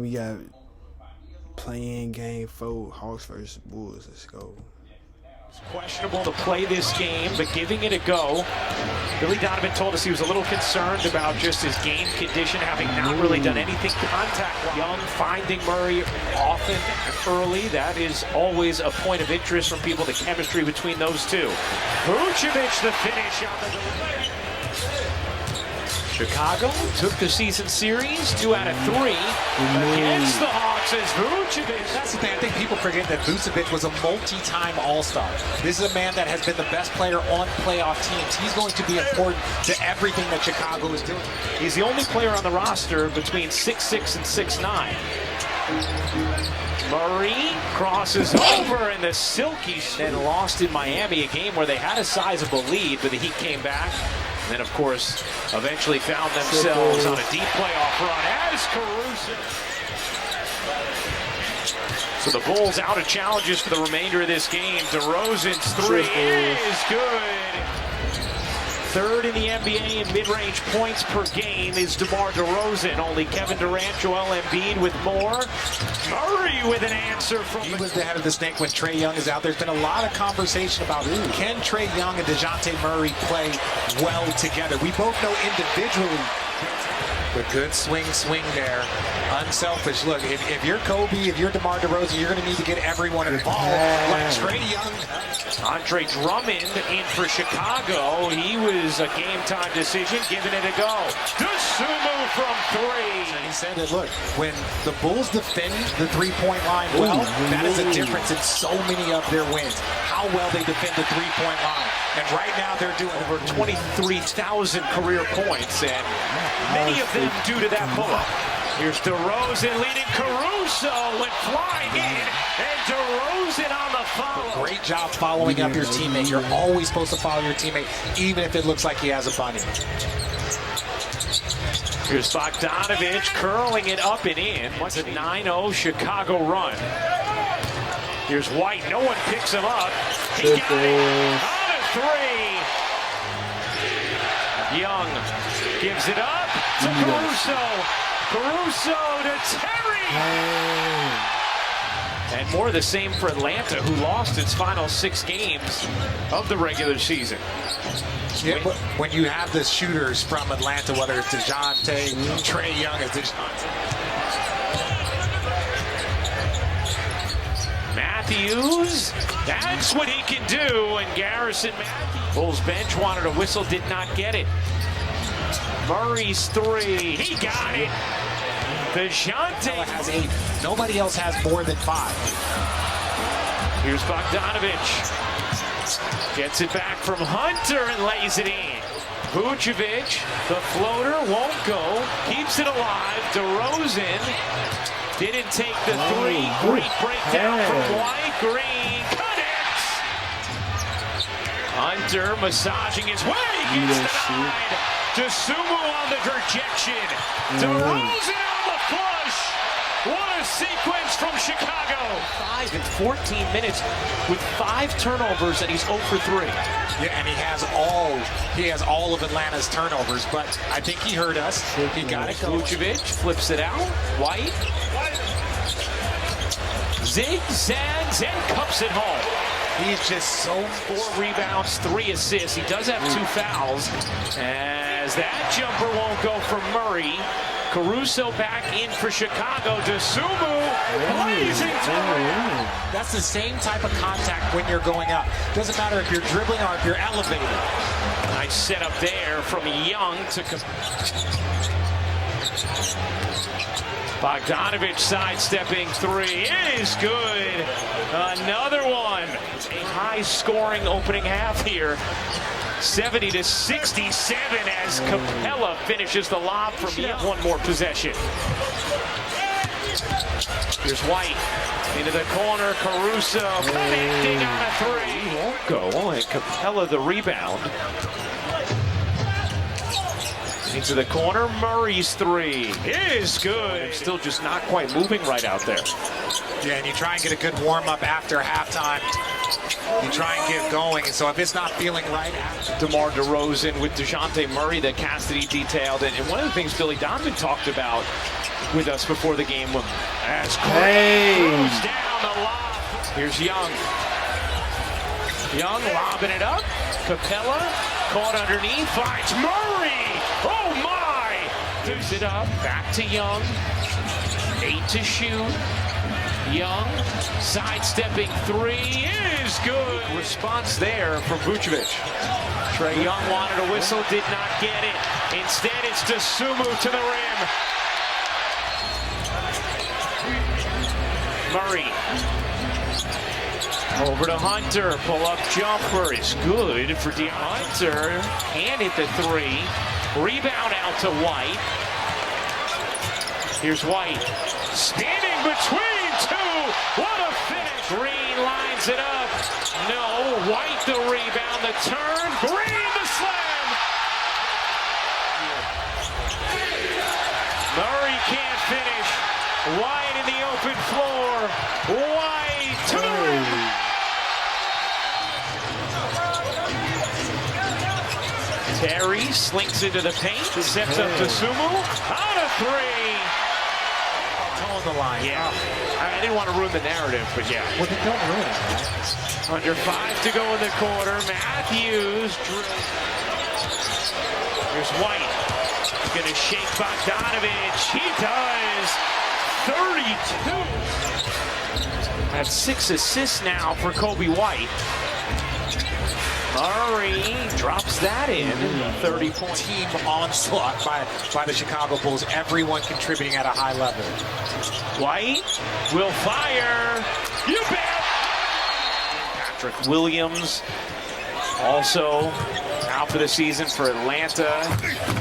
We got playing game 4, Hawks versus Bulls. Let's go. It's questionable to play this game, but giving it a go. Billy Donovan told us he was a little concerned about just his game condition, having not really done anything contact. Young finding Murray often early. That is always a point of interest from people, the chemistry between those two. Vucevic, the finish on the delivery. Chicago took the season series 2 out of 3 against the Hawks as Vucevic. That's the thing. I think people forget that Vucevic was a multi-time All-Star. This is a man that has been the best player on playoff teams. He's going to be important to everything that Chicago is doing. He's the only player on the roster between 6'6" and 6'9". Murray crosses over in the silky and lost in Miami, a game where they had a sizable lead, but the Heat came back. And then, of course, eventually found themselves on a deep playoff run as Caruso. So the Bulls out of challenges for the remainder of this game. DeRozan's 3 is good. Third in the NBA in mid-range points per game is DeMar DeRozan. Only Kevin Durant, Joel Embiid with more. Murray with an answer from He was the head of the snake when Trae Young is out. There's been a lot of conversation about can Trae Young and DeJounte Murray play well together. We both know individually. The good swing there. Unselfish. Look, if you're Kobe, if you're DeMar DeRozan, you're going to need to get everyone involved. Like Trae Young. Andre Drummond in for Chicago. He was a game-time decision, giving it a go. DeSumo from 3. And he said that, look, when the Bulls defend the three-point line well, that is a difference in so many of their wins. How well they defend the three-point line. And right now they're doing over 23,000 career points, and many of them due to that pull-up. Here's DeRozan leading. Caruso went flying in, and DeRozan on the follow. Great job following up your teammate. You're always supposed to follow your teammate, even if it looks like he has a bunny. Here's Bogdanovich curling it up and in. What's a 9-0 Chicago run? Here's White. No one picks him up. He got it. 3. Young gives it up to Caruso. Caruso to Terry. And more of the same for Atlanta, who lost its final 6 games of the regular season. Yeah, but when you have the shooters from Atlanta, whether it's DeJounte, Trae Young, it's DeJounte. Matthews, that's what he can do, and Garrison Matthews. Bulls bench wanted a whistle, did not get it. Murray's 3, he got it. DeJounte has 8. Nobody else has more than 5. Here's Bogdanovich. Gets it back from Hunter and lays it in. Vucevic, the floater won't go, keeps it alive. DeRozan didn't take the 3. Great breakdown from White. Green connects. Hunter massaging his way. Gets denied. DeSumo on the rejection. DeRozan on the flush. What a sequence from Chicago. 5 in 14 minutes with 5 turnovers, and he's 0 for 3. Yeah, and he has all of Atlanta's turnovers, but I think he heard us. He got it. Vucevic flips it out. White zigzags and cups it home. He's just so 4 rebounds, 3 assists. He does have 2 fouls. As that jumper won't go for Murray. Caruso back in for Chicago. DeSumo blazing through. That's the same type of contact when you're going up. Doesn't matter if you're dribbling or if you're elevating. Nice setup there from Young to Bogdanovich sidestepping 3 is good. Another one. A high-scoring opening half here. 70-67 as Capella finishes the lob from Young. One more possession. Here's White into the corner. Caruso connecting on a 3. Won't go, and Capella the rebound. Into the corner, Murray's 3 is good. Still just not quite moving right out there. Yeah, and you try and get a good warm-up after halftime. You try and get going, and so if it's not feeling right after. DeMar DeRozan with DeJounte Murray that Cassidy detailed. And one of the things Billy Donovan talked about with us before the game. As Hey. goes down the lob. Here's Young. Young lobbing it up. Capella caught underneath. Finds Murray. Oh my! Gives it up. Back to Young. 8 to shoot. Young sidestepping three is good. Response there from Vucevic. Trae Young wanted a whistle, did not get it. Instead, it's Dosunmu to the rim. Murray. Over to Hunter. Pull-up jumper is good for Hunter. And hit the three. Rebound out to White. Here's White. Standing between two. What a finish. Green lines it up. No. White the rebound. The turn. Green the slam. Murray can't finish. White in the open floor. White to the rim. Terry slinks into the paint. Steps up to Sumu. Out of three. On the line. Yeah. I didn't want to ruin the narrative, but yeah. Well, then don't ruin it. Under 5 to go in the quarter. Matthews. Here's White. He's going to shake Bogdanovich. He does. 32. That's 6 assists now for Coby White. Murray drops that in. 30-point team onslaught by the Chicago Bulls. Everyone contributing at a high level. White will fire. You bet. Patrick Williams also out for the season for Atlanta.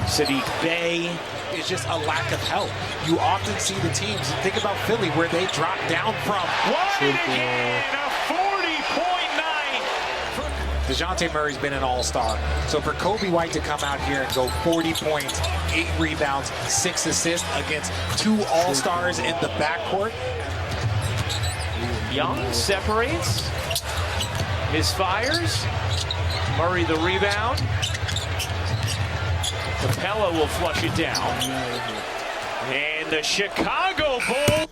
Sadiq Bey. It's just a lack of help. You often see the teams, think about Philly, where they drop down from. White again, a 40-point night. DeJounte Murray's been an all-star. So for Coby White to come out here and go 40 points, 8 rebounds, 6 assists against 2 all-stars in the backcourt. Young separates. Misfires. Murray the rebound. Capella will flush it down. And the Chicago Bulls.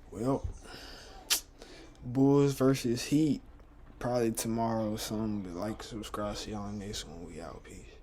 Well, Bulls versus Heat. Probably tomorrow or something. But like, subscribe, see y'all next one. We out. Peace.